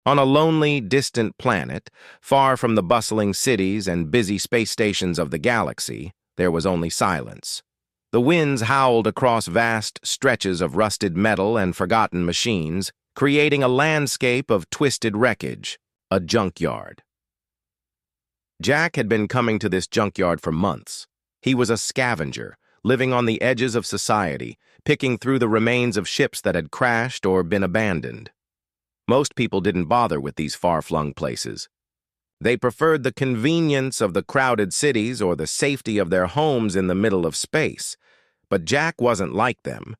On a lonely, distant planet, far from the bustling cities and busy space stations of the galaxy, there was only silence. The winds howled across vast stretches of rusted metal and forgotten machines, creating a landscape of twisted wreckage, a junkyard. Jack had been coming to this junkyard for months. He was a scavenger, living on the edges of society, picking through the remains of ships that had crashed or been abandoned. Most people didn't bother with these far-flung places. They preferred the convenience of the crowded cities or the safety of their homes in the middle of space. But Jack wasn't like them.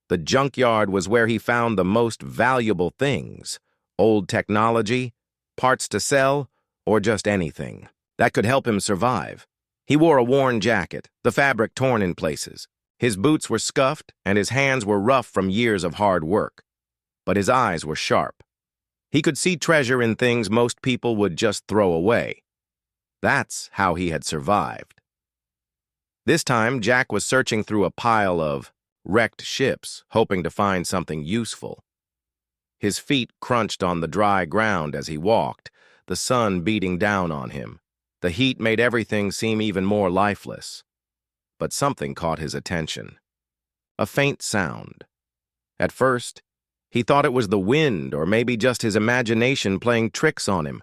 The junkyard was where he found the most valuable things: old technology, parts to sell, or just anything that could help him survive. He wore a worn jacket, the fabric torn in places. His boots were scuffed, and his hands were rough from years of hard work. But his eyes were sharp. He could see treasure in things most people would just throw away. That's how he had survived. This time, Jack was searching through a pile of wrecked ships, hoping to find something useful. His feet crunched on the dry ground as he walked, the sun beating down on him. The heat made everything seem even more lifeless. But something caught his attention. A faint sound. At first, he thought it was the wind or maybe just his imagination playing tricks on him.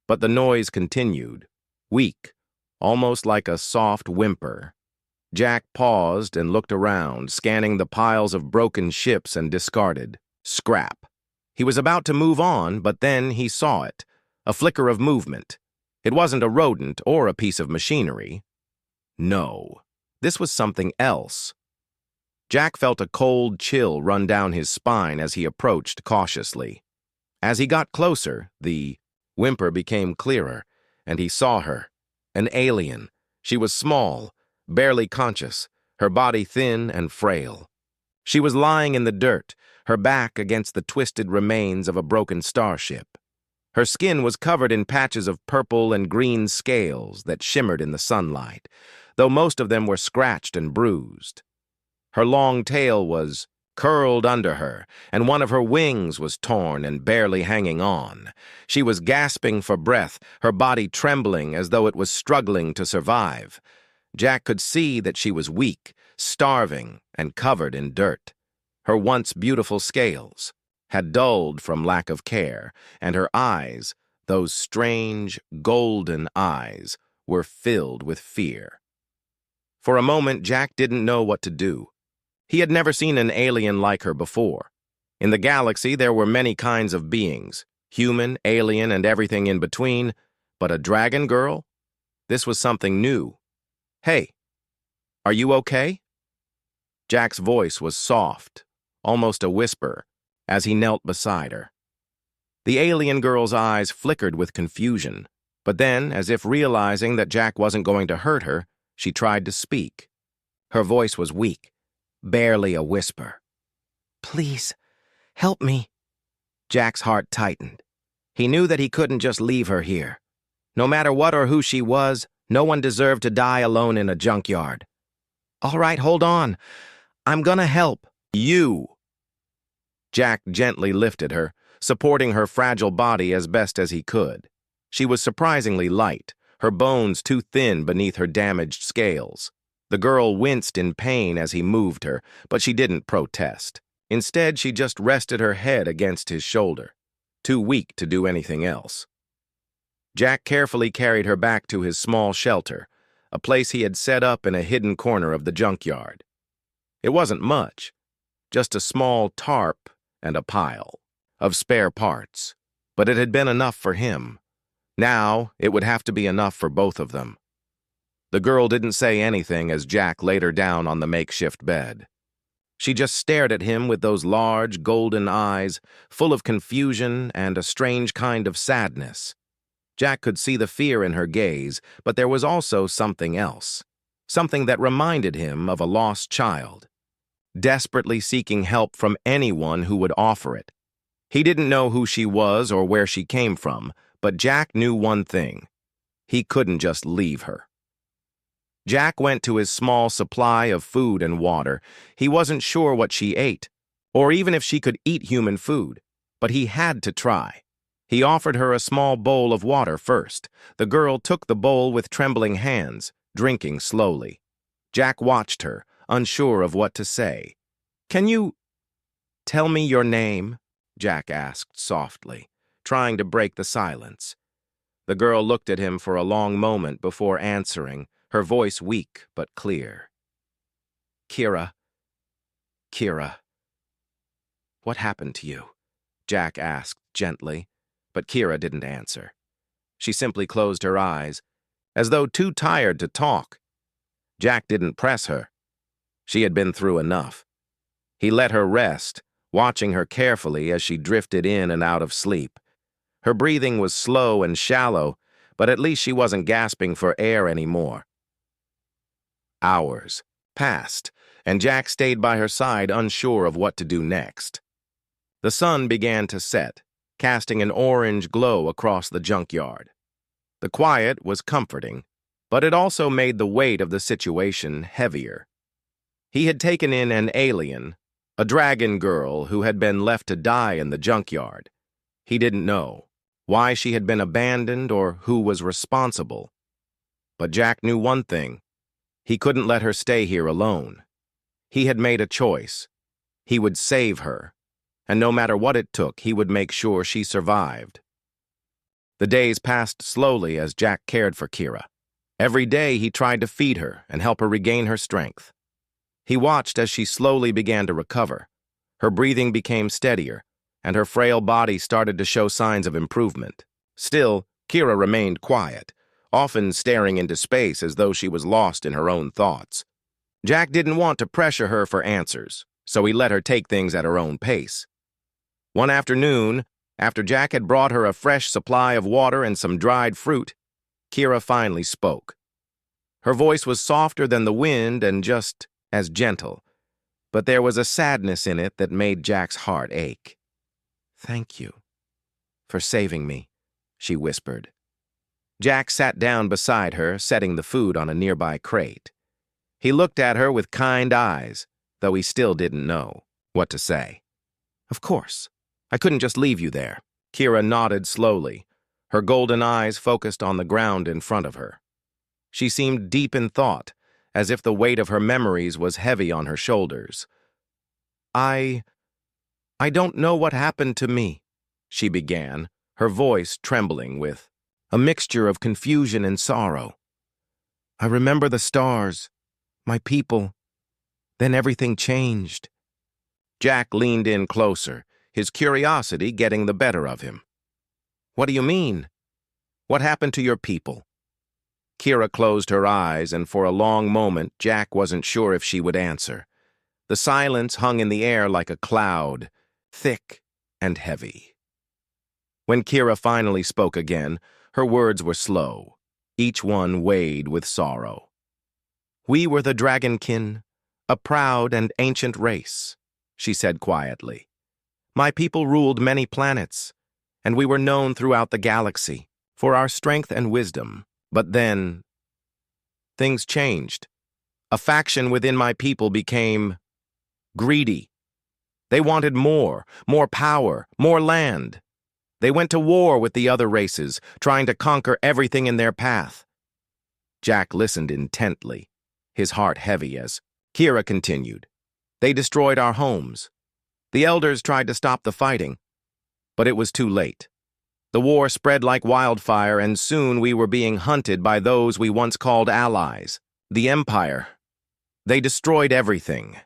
But the noise continued, weak, almost like a soft whimper. Jack paused and looked around, scanning the piles of broken ships and discarded scrap. He was about to move on, but then he saw it, a flicker of movement. It wasn't a rodent or a piece of machinery. No, this was something else. Jack felt a cold chill run down his spine as he approached cautiously. As he got closer, the whimper became clearer, and he saw her, an alien. She was small, barely conscious, her body thin and frail. She was lying in the dirt, her back against the twisted remains of a broken starship. Her skin was covered in patches of purple and green scales that shimmered in the sunlight, though most of them were scratched and bruised. Her long tail was curled under her, and one of her wings was torn and barely hanging on. She was gasping for breath, her body trembling as though it was struggling to survive. Jack could see that she was weak, starving, and covered in dirt. Her once beautiful scales had dulled from lack of care, and her eyes, those strange, golden eyes, were filled with fear. For a moment, Jack didn't know what to do. He had never seen an alien like her before. In the galaxy, there were many kinds of beings, human, alien, and everything in between, but a dragon girl? This was something new. "Hey, are you okay?" Jack's voice was soft, almost a whisper, as he knelt beside her. The alien girl's eyes flickered with confusion, but then, as if realizing that Jack wasn't going to hurt her, she tried to speak. Her voice was weak, barely a whisper. "Please, help me." Jack's heart tightened. He knew that he couldn't just leave her here. No matter what or who she was, no one deserved to die alone in a junkyard. "All right, hold on. I'm gonna help." "You." Jack gently lifted her, supporting her fragile body as best as he could. She was surprisingly light, her bones too thin beneath her damaged scales. The girl winced in pain as he moved her, but she didn't protest. Instead, she just rested her head against his shoulder, too weak to do anything else. Jack carefully carried her back to his small shelter, a place he had set up in a hidden corner of the junkyard. It wasn't much, just a small tarp and a pile of spare parts, but it had been enough for him. Now, it would have to be enough for both of them. The girl didn't say anything as Jack laid her down on the makeshift bed. She just stared at him with those large, golden eyes, full of confusion and a strange kind of sadness. Jack could see the fear in her gaze, but there was also something else, something that reminded him of a lost child, desperately seeking help from anyone who would offer it. He didn't know who she was or where she came from, but Jack knew one thing: he couldn't just leave her. Jack went to his small supply of food and water. He wasn't sure what she ate, or even if she could eat human food, but he had to try. He offered her a small bowl of water first. The girl took the bowl with trembling hands, drinking slowly. Jack watched her, unsure of what to say. "Can you tell me your name?" Jack asked softly, trying to break the silence. The girl looked at him for a long moment before answering, her voice weak but clear. "Kira. Kira." "What happened to you?" Jack asked gently, but Kira didn't answer. She simply closed her eyes, as though too tired to talk. Jack didn't press her. She had been through enough. He let her rest, watching her carefully as she drifted in and out of sleep. Her breathing was slow and shallow, but at least she wasn't gasping for air anymore. Hours passed, and Jack stayed by her side, unsure of what to do next. The sun began to set, casting an orange glow across the junkyard. The quiet was comforting, but it also made the weight of the situation heavier. He had taken in an alien, a dragon girl who had been left to die in the junkyard. He didn't know why she had been abandoned or who was responsible. But Jack knew one thing: he couldn't let her stay here alone. He had made a choice. He would save her, and no matter what it took, he would make sure she survived. The days passed slowly as Jack cared for Kira. Every day he tried to feed her and help her regain her strength. He watched as she slowly began to recover. Her breathing became steadier, and her frail body started to show signs of improvement. Still, Kira remained quiet, often staring into space as though she was lost in her own thoughts. Jack didn't want to pressure her for answers, so he let her take things at her own pace. One afternoon, after Jack had brought her a fresh supply of water and some dried fruit, Kira finally spoke. Her voice was softer than the wind and just as gentle, but there was a sadness in it that made Jack's heart ache. "Thank you for saving me," she whispered. Jack sat down beside her, setting the food on a nearby crate. He looked at her with kind eyes, though he still didn't know what to say. "Of course. I couldn't just leave you there." Kira nodded slowly, her golden eyes focused on the ground in front of her. She seemed deep in thought, as if the weight of her memories was heavy on her shoulders. I don't know what happened to me," she began, her voice trembling with a mixture of confusion and sorrow. "I remember the stars, my people. Then everything changed." Jack leaned in closer, his curiosity getting the better of him. "What do you mean? What happened to your people?" Kira closed her eyes, and for a long moment Jack wasn't sure if she would answer. The silence hung in the air like a cloud, thick and heavy. When Kira finally spoke again, her words were slow, each one weighed with sorrow. "We were the Dragonkin, a proud and ancient race," she said quietly. "My people ruled many planets, and we were known throughout the galaxy for our strength and wisdom. But then, things changed. A faction within my people became greedy. They wanted more power, more land. They went to war with the other races, trying to conquer everything in their path." Jack listened intently, his heart heavy as Kira continued. "They destroyed our homes. The elders tried to stop the fighting, but it was too late. The war spread like wildfire, and soon we were being hunted by those we once called allies, the Empire. They destroyed everything.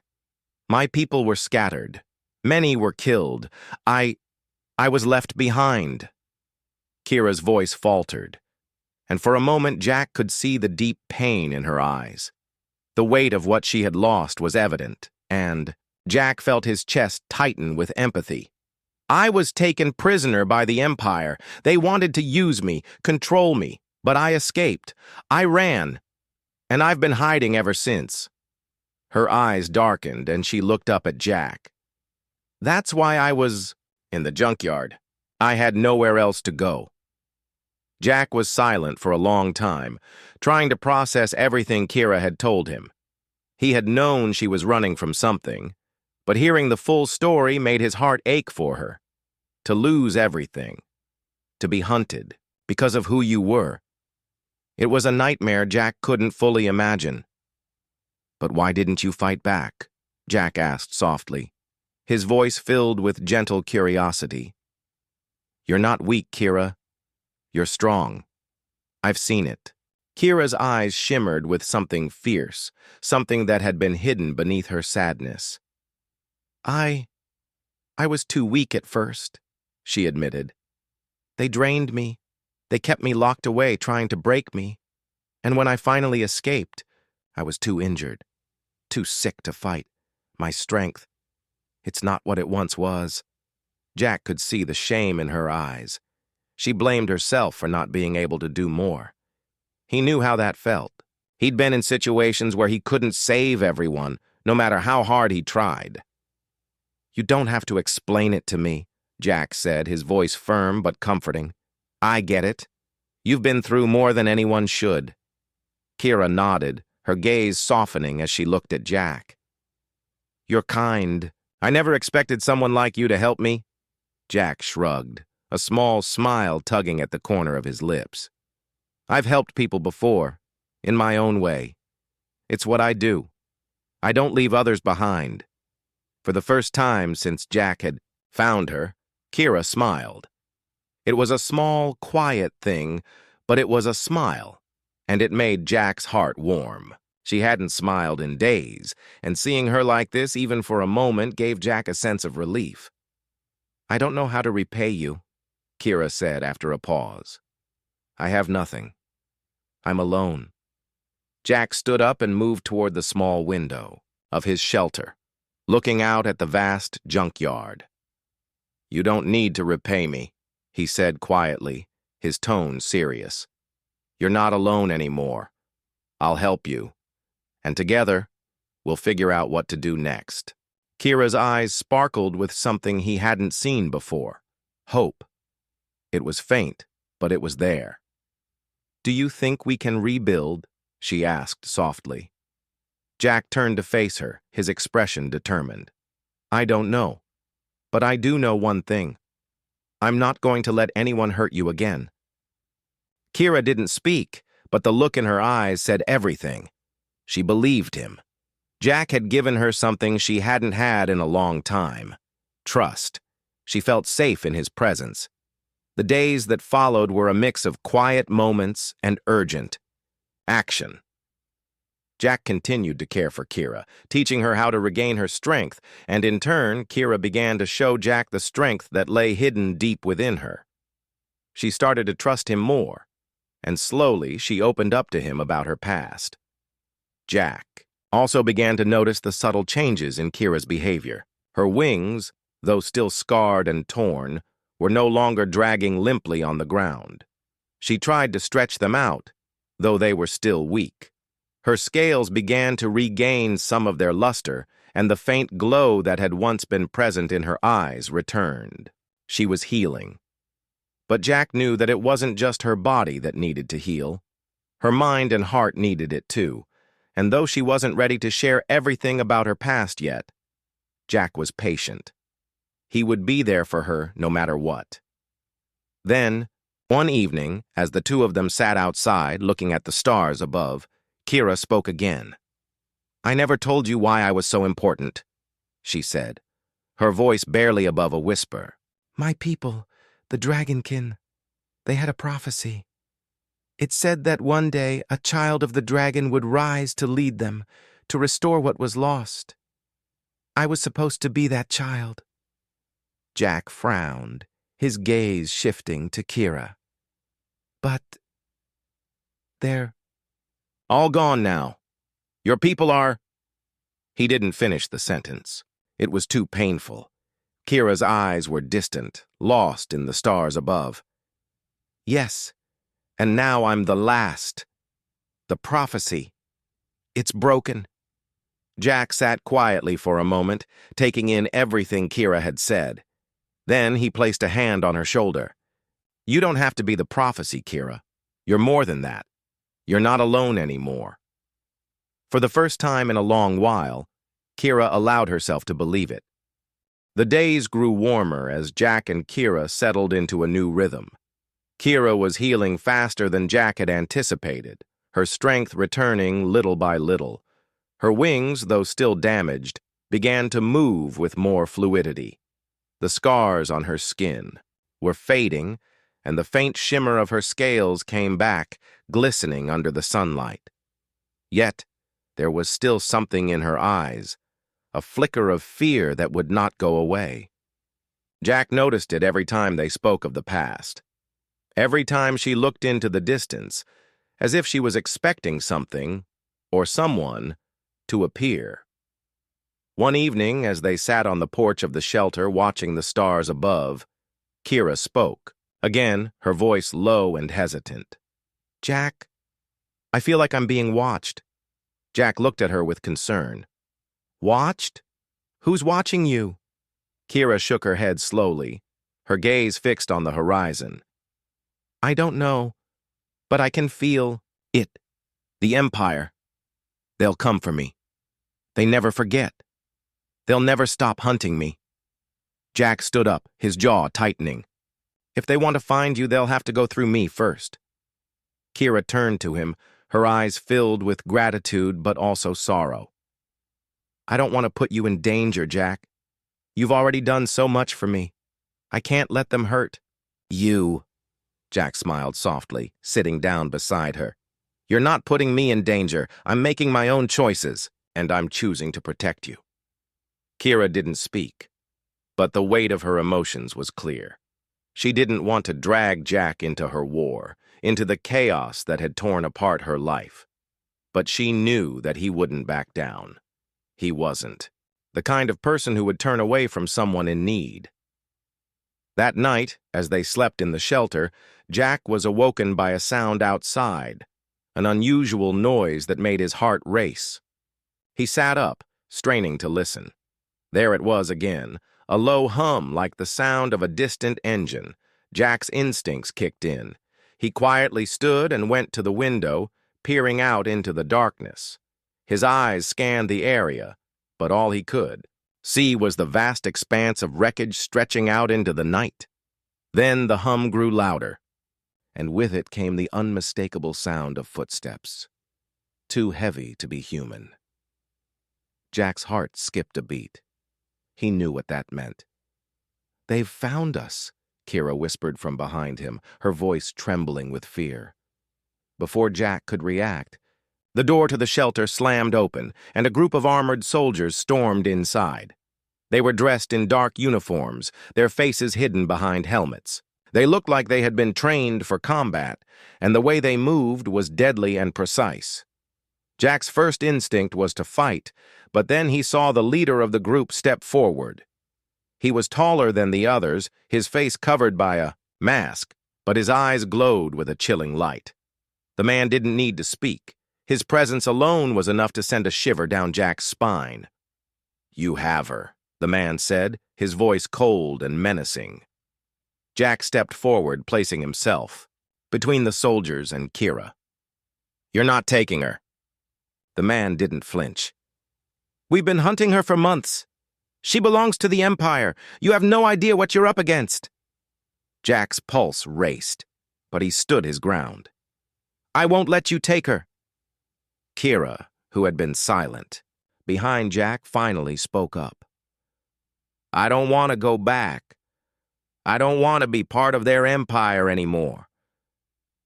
My people were scattered. Many were killed. I was left behind." Kira's voice faltered, and for a moment Jack could see the deep pain in her eyes. The weight of what she had lost was evident, and Jack felt his chest tighten with empathy. "I was taken prisoner by the Empire. They wanted to use me, control me, but I escaped. I ran, and I've been hiding ever since." Her eyes darkened, and she looked up at Jack. "That's why I was in the junkyard. I had nowhere else to go." Jack was silent for a long time, trying to process everything Kira had told him. He had known she was running from something, but hearing the full story made his heart ache for her. To lose everything, to be hunted, because of who you were. It was a nightmare Jack couldn't fully imagine. "But why didn't you fight back?" Jack asked softly, his voice filled with gentle curiosity. "You're not weak, Kira. You're strong. I've seen it." Kira's eyes shimmered with something fierce, something that had been hidden beneath her sadness. I was too weak at first," she admitted. "They drained me. They kept me locked away, trying to break me. And when I finally escaped, I was too injured, too sick to fight. My strength, it's not what it once was." Jack could see the shame in her eyes. She blamed herself for not being able to do more. He knew how that felt. He'd been in situations where he couldn't save everyone, no matter how hard he tried. "You don't have to explain it to me," Jack said, his voice firm but comforting. "I get it. You've been through more than anyone should." Kira nodded, her gaze softening as she looked at Jack. "You're kind. I never expected someone like you to help me." Jack shrugged, a small smile tugging at the corner of his lips. "I've helped people before, in my own way. It's what I do. I don't leave others behind." For the first time since Jack had found her, Kira smiled. It was a small, quiet thing, but it was a smile, and it made Jack's heart warm. She hadn't smiled in days, and seeing her like this even for a moment gave Jack a sense of relief. "I don't know how to repay you," Kira said after a pause. "I have nothing. I'm alone." Jack stood up and moved toward the small window of his shelter, looking out at the vast junkyard. "You don't need to repay me," he said quietly, his tone serious. "You're not alone anymore. I'll help you. And together, we'll figure out what to do next." Kira's eyes sparkled with something he hadn't seen before. Hope. It was faint, but it was there. "Do you think we can rebuild?" she asked softly. Jack turned to face her, his expression determined. "I don't know. But I do know one thing. I'm not going to let anyone hurt you again." Kira didn't speak, but the look in her eyes said everything. She believed him. Jack had given her something she hadn't had in a long time: trust. She felt safe in his presence. The days that followed were a mix of quiet moments and urgent action. Jack continued to care for Kira, teaching her how to regain her strength, and in turn, Kira began to show Jack the strength that lay hidden deep within her. She started to trust him more, and slowly she opened up to him about her past. Jack also began to notice the subtle changes in Kira's behavior. Her wings, though still scarred and torn, were no longer dragging limply on the ground. She tried to stretch them out, though they were still weak. Her scales began to regain some of their luster, and the faint glow that had once been present in her eyes returned. She was healing. But Jack knew that it wasn't just her body that needed to heal. Her mind and heart needed it too, and though she wasn't ready to share everything about her past yet, Jack was patient. He would be there for her no matter what. Then, one evening, as the two of them sat outside looking at the stars above, Kira spoke again. "I never told you why I was so important," she said, her voice barely above a whisper. "My people, the Dragonkin, they had a prophecy. It said that one day a child of the dragon would rise to lead them, to restore what was lost. I was supposed to be that child." Jack frowned, his gaze shifting to Kira. "But they're all gone now. Your people are—" He didn't finish the sentence. It was too painful. Kira's eyes were distant, lost in the stars above. "Yes, and now I'm the last. The prophecy. It's broken." Jack sat quietly for a moment, taking in everything Kira had said. Then he placed a hand on her shoulder. "You don't have to be the prophecy, Kira. You're more than that. You're not alone anymore." For the first time in a long while, Kira allowed herself to believe it. The days grew warmer as Jack and Kira settled into a new rhythm. Kira was healing faster than Jack had anticipated, her strength returning little by little. Her wings, though still damaged, began to move with more fluidity. The scars on her skin were fading, and the faint shimmer of her scales came back, glistening under the sunlight. Yet, there was still something in her eyes, a flicker of fear that would not go away. Jack noticed it every time they spoke of the past. Every time she looked into the distance, as if she was expecting something, or someone, to appear. One evening, as they sat on the porch of the shelter watching the stars above, Kira spoke, again her voice low and hesitant. "Jack, I feel like I'm being watched." Jack looked at her with concern. "Watched? Who's watching you?" Kira shook her head slowly, her gaze fixed on the horizon. "I don't know, but I can feel it. The Empire. They'll come for me. They never forget. They'll never stop hunting me." Jack stood up, his jaw tightening. "If they want to find you, they'll have to go through me first." Kira turned to him, her eyes filled with gratitude but also sorrow. "I don't want to put you in danger, Jack. You've already done so much for me. I can't let them hurt you." Jack smiled softly, sitting down beside her. "You're not putting me in danger. I'm making my own choices, and I'm choosing to protect you." Kira didn't speak, but the weight of her emotions was clear. She didn't want to drag Jack into her war, into the chaos that had torn apart her life. But she knew that he wouldn't back down. He wasn't the kind of person who would turn away from someone in need. That night, as they slept in the shelter, Jack was awoken by a sound outside, an unusual noise that made his heart race. He sat up, straining to listen. There it was again, a low hum like the sound of a distant engine. Jack's instincts kicked in. He quietly stood and went to the window, peering out into the darkness. His eyes scanned the area, but all he could see was the vast expanse of wreckage stretching out into the night. Then the hum grew louder, and with it came the unmistakable sound of footsteps, too heavy to be human. Jack's heart skipped a beat. He knew what that meant. "They've found us," Kira whispered from behind him, her voice trembling with fear. Before Jack could react, the door to the shelter slammed open, and a group of armored soldiers stormed inside. They were dressed in dark uniforms, their faces hidden behind helmets. They looked like they had been trained for combat, and the way they moved was deadly and precise. Jack's first instinct was to fight, but then he saw the leader of the group step forward. He was taller than the others, his face covered by a mask, but his eyes glowed with a chilling light. The man didn't need to speak. His presence alone was enough to send a shiver down Jack's spine. "You have her," the man said, his voice cold and menacing. Jack stepped forward, placing himself between the soldiers and Kira. "You're not taking her." The man didn't flinch. "We've been hunting her for months. She belongs to the Empire. You have no idea what you're up against." Jack's pulse raced, but he stood his ground. "I won't let you take her." Kira, who had been silent, behind Jack, finally spoke up. "I don't want to go back. I don't want to be part of their empire anymore."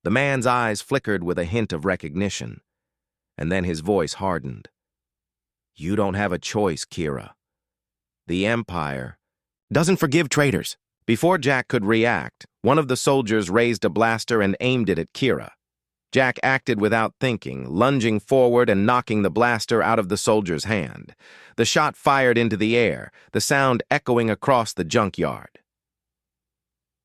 The man's eyes flickered with a hint of recognition, and then his voice hardened. "You don't have a choice, Kira. The Empire doesn't forgive traitors." Before Jack could react, one of the soldiers raised a blaster and aimed it at Kira. Jack acted without thinking, lunging forward and knocking the blaster out of the soldier's hand. The shot fired into the air, the sound echoing across the junkyard.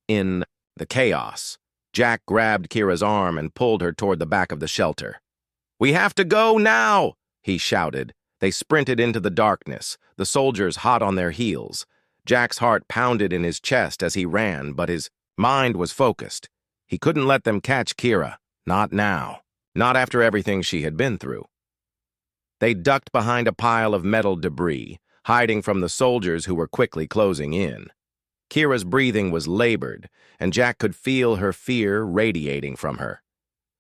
In the chaos, Jack grabbed Kira's arm and pulled her toward the back of the shelter. "We have to go now!" he shouted. They sprinted into the darkness, the soldiers hot on their heels. Jack's heart pounded in his chest as he ran, but his mind was focused. He couldn't let them catch Kira. Not now. Not after everything she had been through. They ducked behind a pile of metal debris, hiding from the soldiers who were quickly closing in. Kira's breathing was labored, and Jack could feel her fear radiating from her.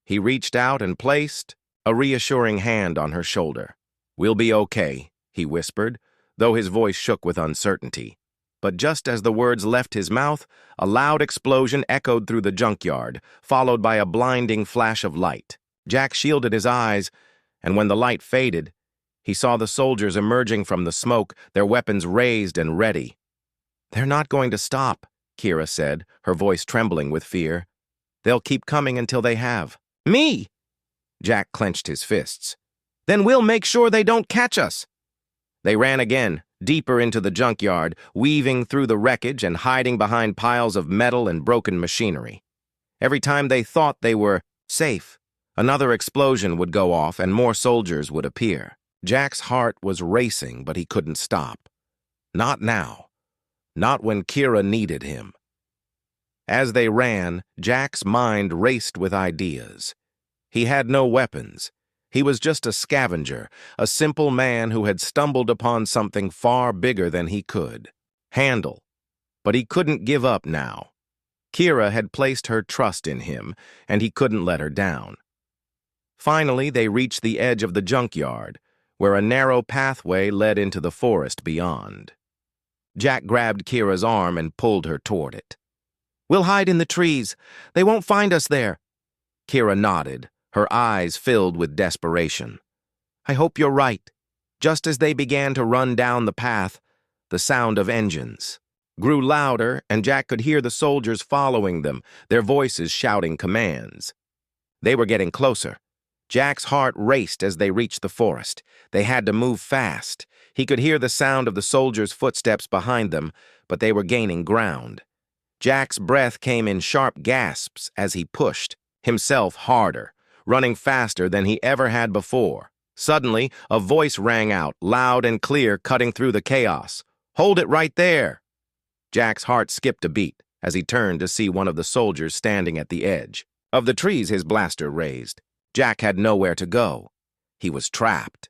He reached out and placed a reassuring hand on her shoulder. "We'll be okay," he whispered, though his voice shook with uncertainty. But just as the words left his mouth, a loud explosion echoed through the junkyard, followed by a blinding flash of light. Jack shielded his eyes, and when the light faded, he saw the soldiers emerging from the smoke, their weapons raised and ready. "They're not going to stop," Kira said, her voice trembling with fear. "They'll keep coming until they have." "Me!" Jack clenched his fists. "Then we'll make sure they don't catch us." They ran again, deeper into the junkyard, weaving through the wreckage and hiding behind piles of metal and broken machinery. Every time they thought they were safe, another explosion would go off and more soldiers would appear. Jack's heart was racing, but he couldn't stop. Not now. Not when Kira needed him. As they ran, Jack's mind raced with ideas. He had no weapons. He was just a scavenger, a simple man who had stumbled upon something far bigger than he could handle. But he couldn't give up now. Kira had placed her trust in him, and he couldn't let her down. Finally, they reached the edge of the junkyard, where a narrow pathway led into the forest beyond. Jack grabbed Kira's arm and pulled her toward it. "We'll hide in the trees. They won't find us there." Kira nodded, her eyes filled with desperation. "I hope you're right." Just as they began to run down the path, the sound of engines grew louder, and Jack could hear the soldiers following them, their voices shouting commands. They were getting closer. Jack's heart raced as they reached the forest. They had to move fast. He could hear the sound of the soldiers' footsteps behind them, but they were gaining ground. Jack's breath came in sharp gasps as he pushed, himself harder, running faster than he ever had before. Suddenly, a voice rang out, loud and clear, cutting through the chaos. "Hold it right there!" Jack's heart skipped a beat as he turned to see one of the soldiers standing at the edge of the trees his blaster raised. Jack had nowhere to go. He was trapped.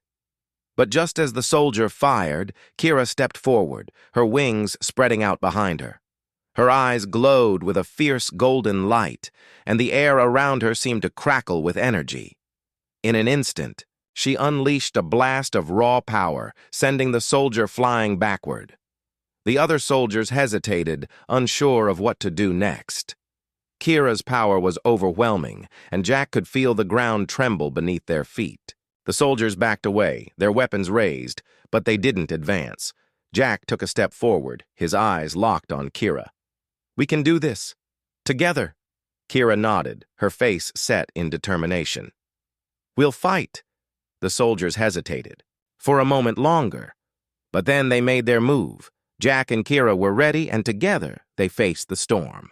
But just as the soldier fired, Kira stepped forward, her wings spreading out behind her. Her eyes glowed with a fierce golden light, and the air around her seemed to crackle with energy. In an instant, she unleashed a blast of raw power, sending the soldier flying backward. The other soldiers hesitated, unsure of what to do next. Kira's power was overwhelming, and Jack could feel the ground tremble beneath their feet. The soldiers backed away, their weapons raised, but they didn't advance. Jack took a step forward, his eyes locked on Kira. "We can do this. Together." Kira nodded, her face set in determination. "We'll fight." The soldiers hesitated. For a moment longer. But then they made their move. Jack and Kira were ready, and together they faced the storm.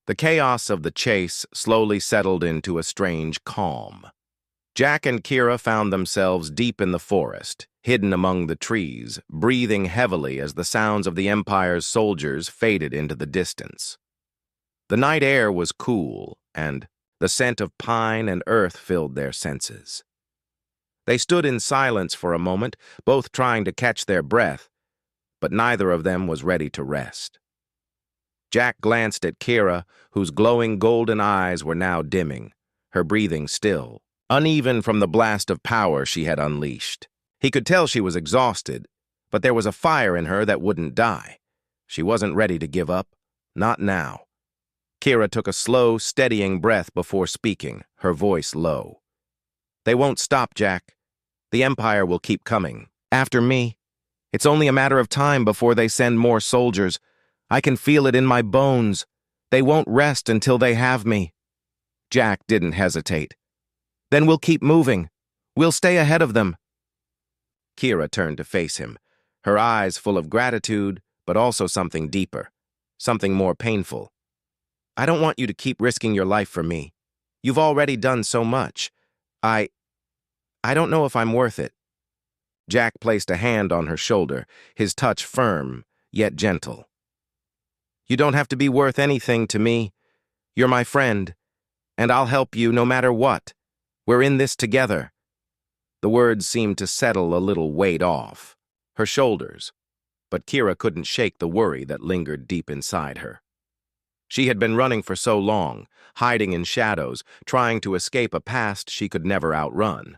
The chaos of the chase slowly settled into a strange calm. Jack and Kira found themselves deep in the forest, hidden among the trees, breathing heavily as the sounds of the Empire's soldiers faded into the distance. The night air was cool, and the scent of pine and earth filled their senses. They stood in silence for a moment, both trying to catch their breath, but neither of them was ready to rest. Jack glanced at Kira, whose glowing golden eyes were now dimming, her breathing still, uneven from the blast of power she had unleashed. He could tell she was exhausted, but there was a fire in her that wouldn't die. She wasn't ready to give up, not now. Kira took a slow, steadying breath before speaking, her voice low. "They won't stop, Jack. The Empire will keep coming. After me. It's only a matter of time before they send more soldiers. I can feel it in my bones. They won't rest until they have me." Jack didn't hesitate. "Then we'll keep moving. We'll stay ahead of them." Kira turned to face him, her eyes full of gratitude, but also something deeper, something more painful. "I don't want you to keep risking your life for me. You've already done so much. I don't know if I'm worth it." Jack placed a hand on her shoulder, his touch firm, yet gentle. "You don't have to be worth anything to me. You're my friend, and I'll help you no matter what. We're in this together." The words seemed to settle a little weight off her shoulders. but Kira couldn't shake the worry that lingered deep inside her. She had been running for so long, hiding in shadows, trying to escape a past she could never outrun.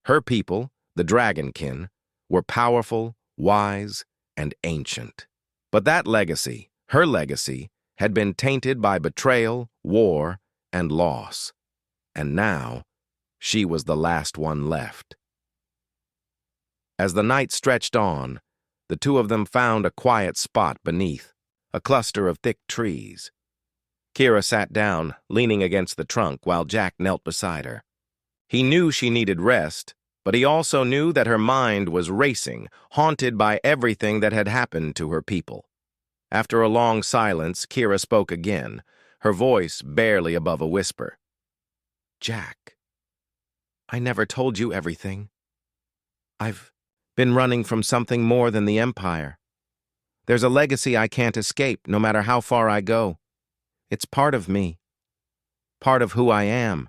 Her people, the Dragonkin, were powerful, wise, and ancient. But that legacy, her legacy, had been tainted by betrayal, war, and loss. And now, she was the last one left. As the night stretched on, the two of them found a quiet spot beneath, a cluster of thick trees. Kira sat down, leaning against the trunk, while Jack knelt beside her. He knew she needed rest, but he also knew that her mind was racing, haunted by everything that had happened to her people. After a long silence, Kira spoke again, her voice barely above a whisper. "Jack, I never told you everything. I've been running from something more than the Empire. There's a legacy I can't escape, no matter how far I go. It's part of me, part of who I am."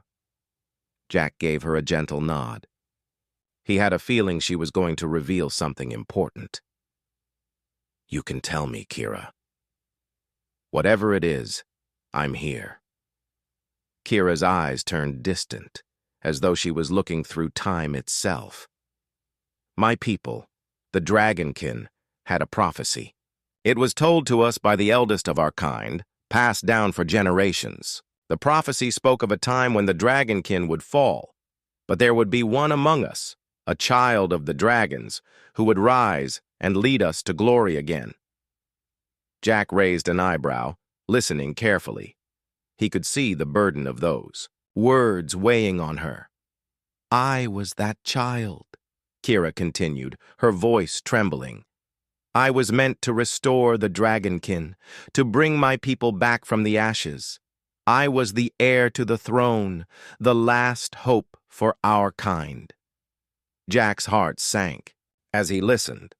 Jack gave her a gentle nod. He had a feeling she was going to reveal something important. "You can tell me, Kira. Whatever it is, I'm here." Kira's eyes turned distant, as though she was looking through time itself. "My people, the Dragonkin, had a prophecy. It was told to us by the eldest of our kind, passed down for generations. The prophecy spoke of a time when the Dragonkin would fall, but there would be one among us, a child of the dragons, who would rise and lead us to glory again." Jack raised an eyebrow, listening carefully. He could see the burden of those words weighing on her. "I was that child," Kira continued, her voice trembling. "I was meant to restore the Dragonkin, to bring my people back from the ashes. I was the heir to the throne, the last hope for our kind." Jack's heart sank as he listened.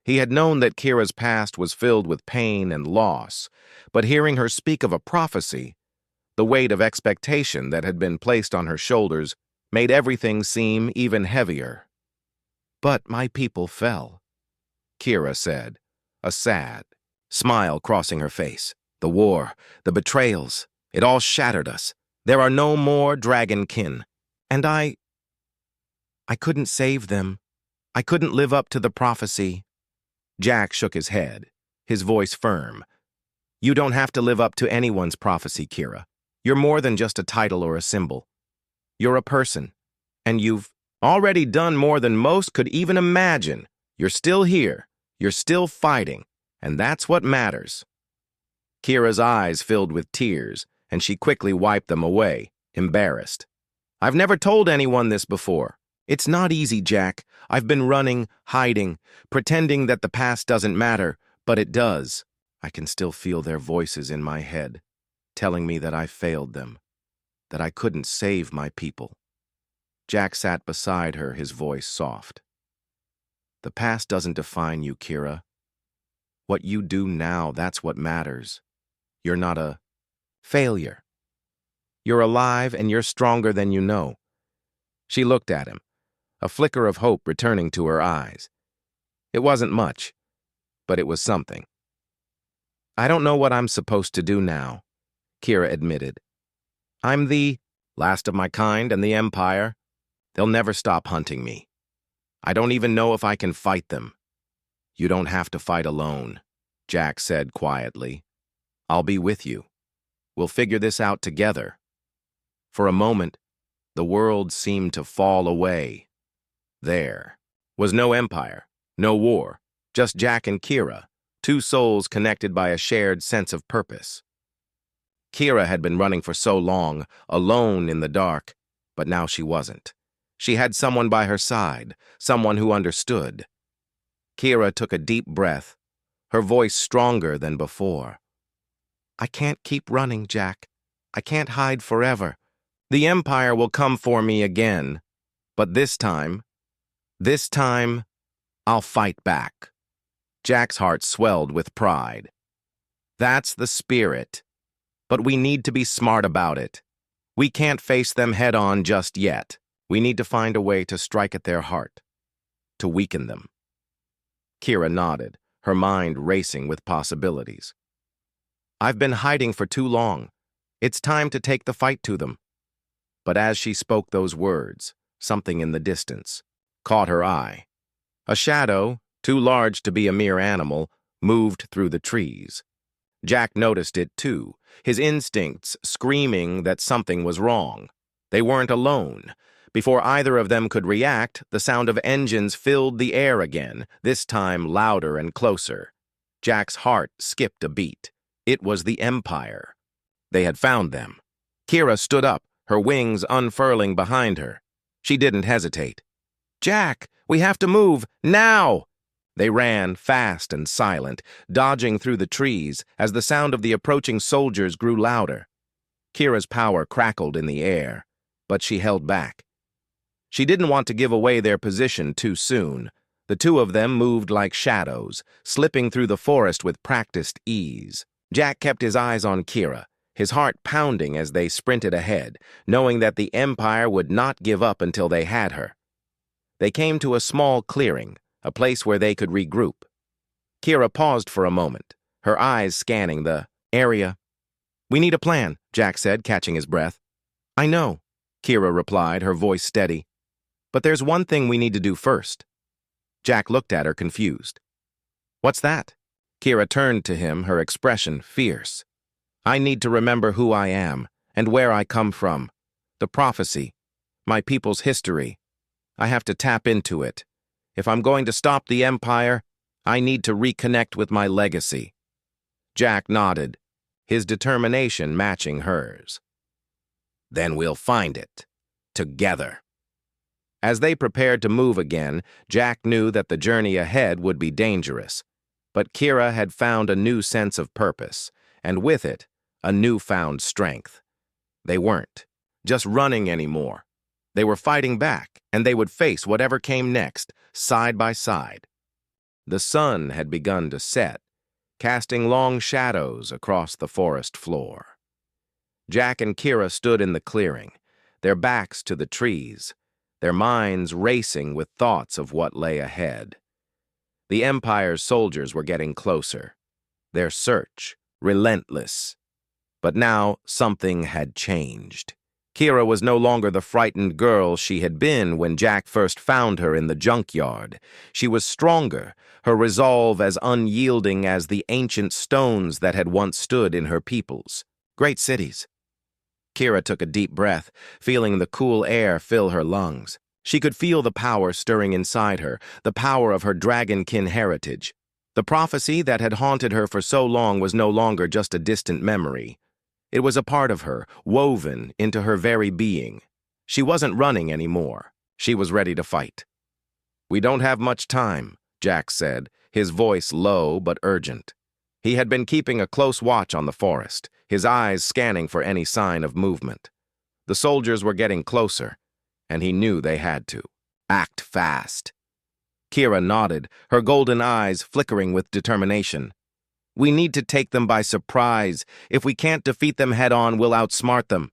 He had known that Kira's past was filled with pain and loss, but hearing her speak of a prophecy, the weight of expectation that had been placed on her shoulders made everything seem even heavier. "But my people fell," Kira said, a sad smile crossing her face. "The war, the betrayals, it all shattered us. There are no more Dragonkin. And I couldn't save them. I couldn't live up to the prophecy." Jack shook his head, his voice firm. "You don't have to live up to anyone's prophecy, Kira. You're more than just a title or a symbol. You're a person, and you've already done more than most could even imagine. You're still here, you're still fighting, and that's what matters." Kira's eyes filled with tears, and she quickly wiped them away, embarrassed. "I've never told anyone this before. It's not easy, Jack. I've been running, hiding, pretending that the past doesn't matter, but it does. I can still feel their voices in my head, telling me that I failed them, that I couldn't save my people." Jack sat beside her, his voice soft. "The past doesn't define you, Kira. What you do now, that's what matters. You're not a failure. You're alive and you're stronger than you know." She looked at him, a flicker of hope returning to her eyes. It wasn't much, but it was something. "I don't know what I'm supposed to do now," Kira admitted. "I'm the last of my kind, and the Empire, they'll never stop hunting me. I don't even know if I can fight them." "You don't have to fight alone," Jack said quietly. "I'll be with you. We'll figure this out together." For a moment, the world seemed to fall away. There was no empire, no war, just Jack and Kira, two souls connected by a shared sense of purpose. Kira had been running for so long, alone in the dark, but now she wasn't. She had someone by her side, someone who understood. Kira took a deep breath, her voice stronger than before. "I can't keep running, Jack. I can't hide forever. The Empire will come for me again, but this time, I'll fight back." Jack's heart swelled with pride. "That's the spirit, but we need to be smart about it. We can't face them head-on just yet. We need to find a way to strike at their heart, to weaken them." Kira nodded, her mind racing with possibilities. "I've been hiding for too long. It's time to take the fight to them." But as she spoke those words, something in the distance caught her eye. A shadow, too large to be a mere animal, moved through the trees. Jack noticed it too, his instincts screaming that something was wrong. They weren't alone. Before either of them could react, the sound of engines filled the air again, this time louder and closer. Jack's heart skipped a beat. It was the Empire. They had found them. Kira stood up, her wings unfurling behind her. She didn't hesitate. "Jack, we have to move, now!" They ran, fast and silent, dodging through the trees as the sound of the approaching soldiers grew louder. Kira's power crackled in the air, but she held back. She didn't want to give away their position too soon. The two of them moved like shadows, slipping through the forest with practiced ease. Jack kept his eyes on Kira, his heart pounding as they sprinted ahead, knowing that the Empire would not give up until they had her. They came to a small clearing, a place where they could regroup. Kira paused for a moment, her eyes scanning the area. "We need a plan," Jack said, catching his breath. "I know," Kira replied, her voice steady. "But there's one thing we need to do first." Jack looked at her, confused. "What's that?" Kira turned to him, her expression fierce. "I need to remember who I am and where I come from. The prophecy, my people's history. I have to tap into it. If I'm going to stop the Empire, I need to reconnect with my legacy." Jack nodded, his determination matching hers. "Then we'll find it. Together." As they prepared to move again, Jack knew that the journey ahead would be dangerous. But Kira had found a new sense of purpose, and with it, a newfound strength. They weren't just running anymore. They were fighting back, and they would face whatever came next, side by side. The sun had begun to set, casting long shadows across the forest floor. Jack and Kira stood in the clearing, their backs to the trees, their minds racing with thoughts of what lay ahead. The Empire's soldiers were getting closer, their search relentless. But now something had changed. Kira was no longer the frightened girl she had been when Jack first found her in the junkyard. She was stronger, her resolve as unyielding as the ancient stones that had once stood in her peoples. Great cities. Kira took a deep breath, feeling the cool air fill her lungs. She could feel the power stirring inside her, the power of her dragonkin heritage. The prophecy that had haunted her for so long was no longer just a distant memory. It was a part of her, woven into her very being. She wasn't running anymore. She was ready to fight. "We don't have much time," Jack said, his voice low but urgent. He had been keeping a close watch on the forest, his eyes scanning for any sign of movement. The soldiers were getting closer, and he knew they had to act fast. Kira nodded, her golden eyes flickering with determination. "We need to take them by surprise. If we can't defeat them head-on, we'll outsmart them."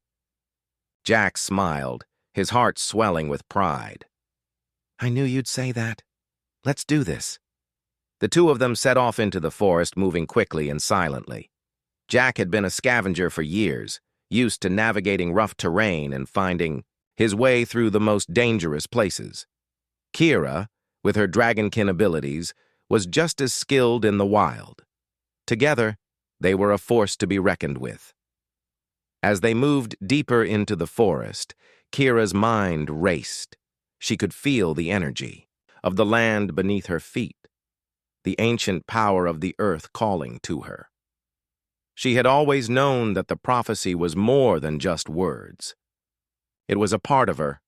Jack smiled, his heart swelling with pride. "I knew you'd say that. Let's do this." The two of them set off into the forest, moving quickly and silently. Jack had been a scavenger for years, used to navigating rough terrain and finding his way through the most dangerous places. Kira, with her dragonkin abilities, was just as skilled in the wild. Together, they were a force to be reckoned with. As they moved deeper into the forest, Kira's mind raced. She could feel the energy of the land beneath her feet, the ancient power of the earth calling to her. She had always known that the prophecy was more than just words. It was a part of her,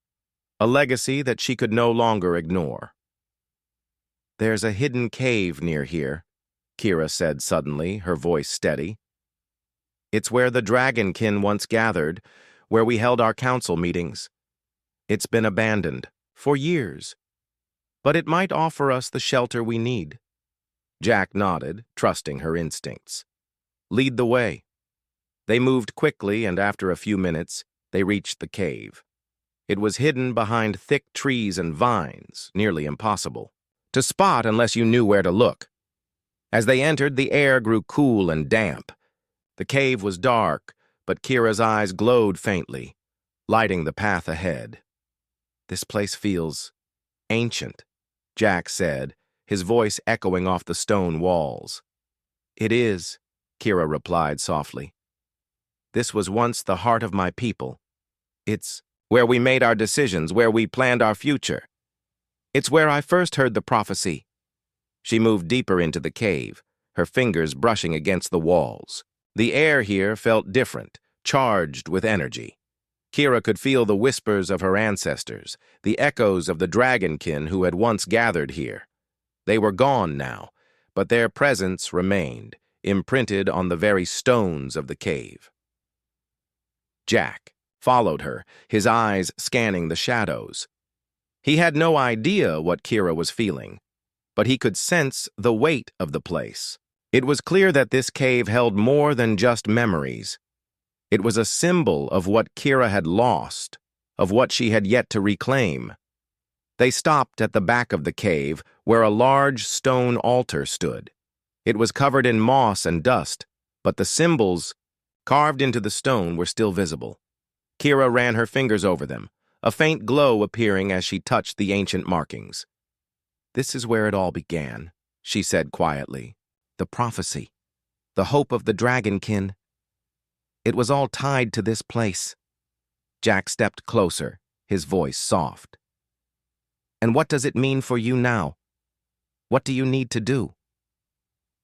a legacy that she could no longer ignore. "There's a hidden cave near here," Kira said suddenly, her voice steady. "It's where the dragonkin once gathered, where we held our council meetings. It's been abandoned for years, but it might offer us the shelter we need." Jack nodded, trusting her instincts. "Lead the way." They moved quickly, and after a few minutes, they reached the cave. It was hidden behind thick trees and vines, nearly impossible to spot unless you knew where to look. As they entered, the air grew cool and damp. The cave was dark, but Kira's eyes glowed faintly, lighting the path ahead. "This place feels ancient," Jack said, his voice echoing off the stone walls. "It is," Kira replied softly. "This was once the heart of my people. It's where we made our decisions, where we planned our future. It's where I first heard the prophecy." She moved deeper into the cave, her fingers brushing against the walls. The air here felt different, charged with energy. Kira could feel the whispers of her ancestors, the echoes of the dragonkin who had once gathered here. They were gone now, but their presence remained, imprinted on the very stones of the cave. Jack followed her, his eyes scanning the shadows. He had no idea what Kira was feeling, but he could sense the weight of the place. It was clear that this cave held more than just memories. It was a symbol of what Kira had lost, of what she had yet to reclaim. They stopped at the back of the cave, where a large stone altar stood. It was covered in moss and dust, but the symbols carved into the stone were still visible. Kira ran her fingers over them, a faint glow appearing as she touched the ancient markings. "This is where it all began," she said quietly. "The prophecy, the hope of the dragonkin. It was all tied to this place." Jack stepped closer, his voice soft. "And what does it mean for you now? What do you need to do?"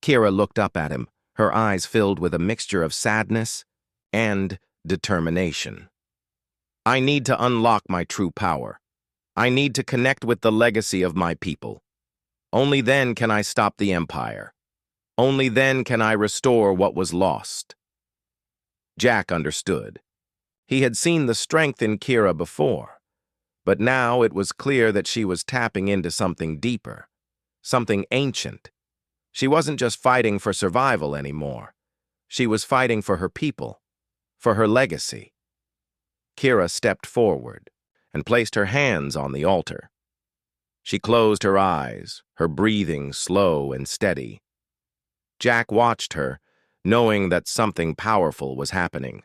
Kira looked up at him, her eyes filled with a mixture of sadness and determination. "I need to unlock my true power. I need to connect with the legacy of my people. Only then can I stop the Empire. Only then can I restore what was lost." Jack understood. He had seen the strength in Kira before, but now it was clear that she was tapping into something deeper, something ancient. She wasn't just fighting for survival anymore. She was fighting for her people, for her legacy. Kira stepped forward and placed her hands on the altar. She closed her eyes, her breathing slow and steady. Jack watched her, knowing that something powerful was happening.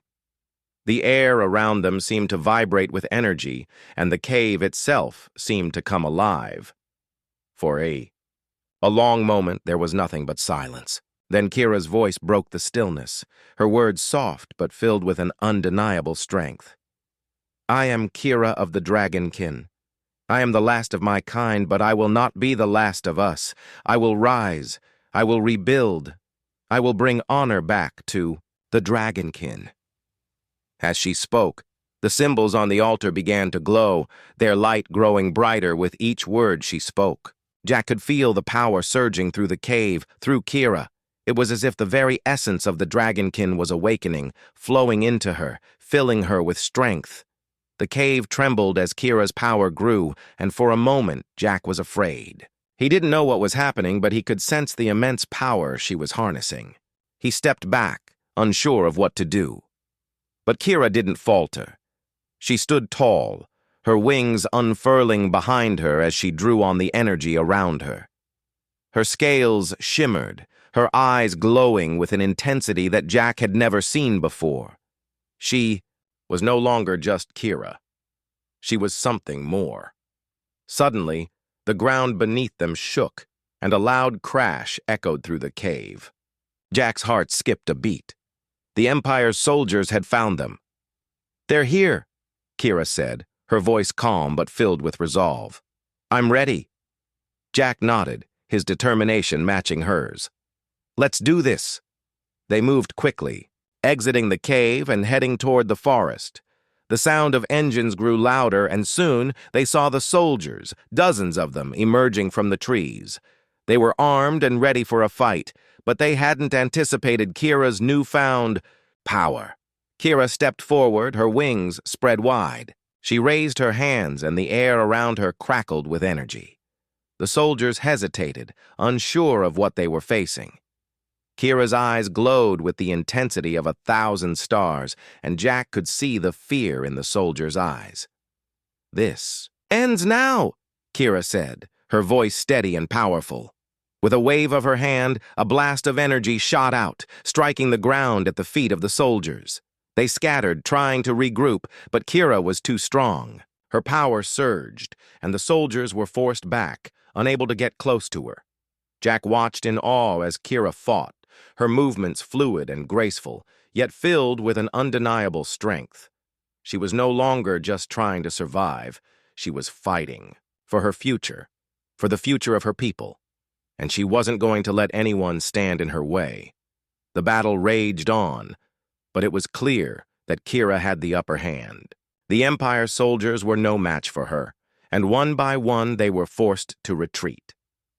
The air around them seemed to vibrate with energy, and the cave itself seemed to come alive. For a long moment there was nothing but silence. Then Kira's voice broke the stillness, her words soft but filled with an undeniable strength. "I am Kira of the Dragonkin. I am the last of my kind, but I will not be the last of us. I will rise. I will rebuild. I will bring honor back to the Dragonkin." As she spoke, the symbols on the altar began to glow, their light growing brighter with each word she spoke. Jack could feel the power surging through the cave, through Kira. It was as if the very essence of the Dragonkin was awakening, flowing into her, filling her with strength. The cave trembled as Kira's power grew, and for a moment Jack was afraid. He didn't know what was happening, but he could sense the immense power she was harnessing. He stepped back, unsure of what to do. But Kira didn't falter. She stood tall, her wings unfurling behind her as she drew on the energy around her. Her scales shimmered, her eyes glowing with an intensity that Jack had never seen before. She was no longer just Kira. She was something more. Suddenly, the ground beneath them shook, and a loud crash echoed through the cave. Jack's heart skipped a beat. The Empire's soldiers had found them. "They're here," Kira said, her voice calm but filled with resolve. "I'm ready." Jack nodded, his determination matching hers. "Let's do this." They moved quickly, exiting the cave and heading toward the forest. The sound of engines grew louder, and soon they saw the soldiers, dozens of them, emerging from the trees. They were armed and ready for a fight, but they hadn't anticipated Kira's newfound power. Kira stepped forward, her wings spread wide. She raised her hands, and the air around her crackled with energy. The soldiers hesitated, unsure of what they were facing. Kira's eyes glowed with the intensity of 1,000 stars, and Jack could see the fear in the soldiers' eyes. "This ends now," Kira said, her voice steady and powerful. With a wave of her hand, a blast of energy shot out, striking the ground at the feet of the soldiers. They scattered, trying to regroup, but Kira was too strong. Her power surged, and the soldiers were forced back, unable to get close to her. Jack watched in awe as Kira fought, her movements fluid and graceful, yet filled with an undeniable strength. She was no longer just trying to survive. She was fighting for her future, for the future of her people. And she wasn't going to let anyone stand in her way. The battle raged on, but it was clear that Kira had the upper hand. The Empire soldiers were no match for her, and one by one they were forced to retreat.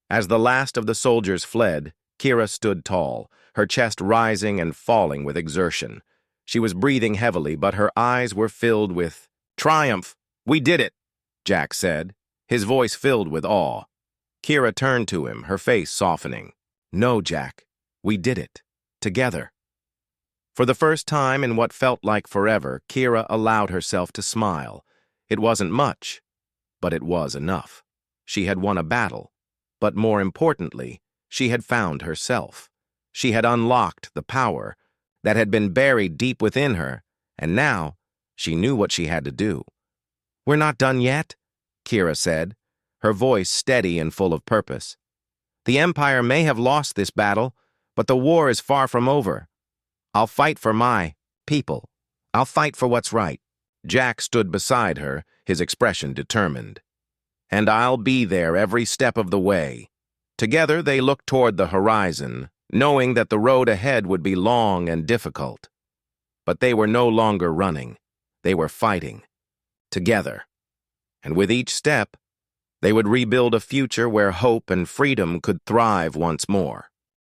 As the last of the soldiers fled, Kira stood tall, her chest rising and falling with exertion. She was breathing heavily, but her eyes were filled with triumph. "We did it," Jack said, his voice filled with awe. Kira turned to him, her face softening. "No, Jack, we did it. Together." For the first time in what felt like forever, Kira allowed herself to smile. It wasn't much, but it was enough. She had won a battle, but more importantly, she had found herself. She had unlocked the power that had been buried deep within her, and now she knew what she had to do. "We're not done yet," Kira said, her voice steady and full of purpose. "The Empire may have lost this battle, but the war is far from over. I'll fight for my people. I'll fight for what's right." Jack stood beside her, his expression determined. "And I'll be there every step of the way." Together they looked toward the horizon, knowing that the road ahead would be long and difficult. But they were no longer running. They were fighting. Together. And with each step, they would rebuild a future where hope and freedom could thrive once more.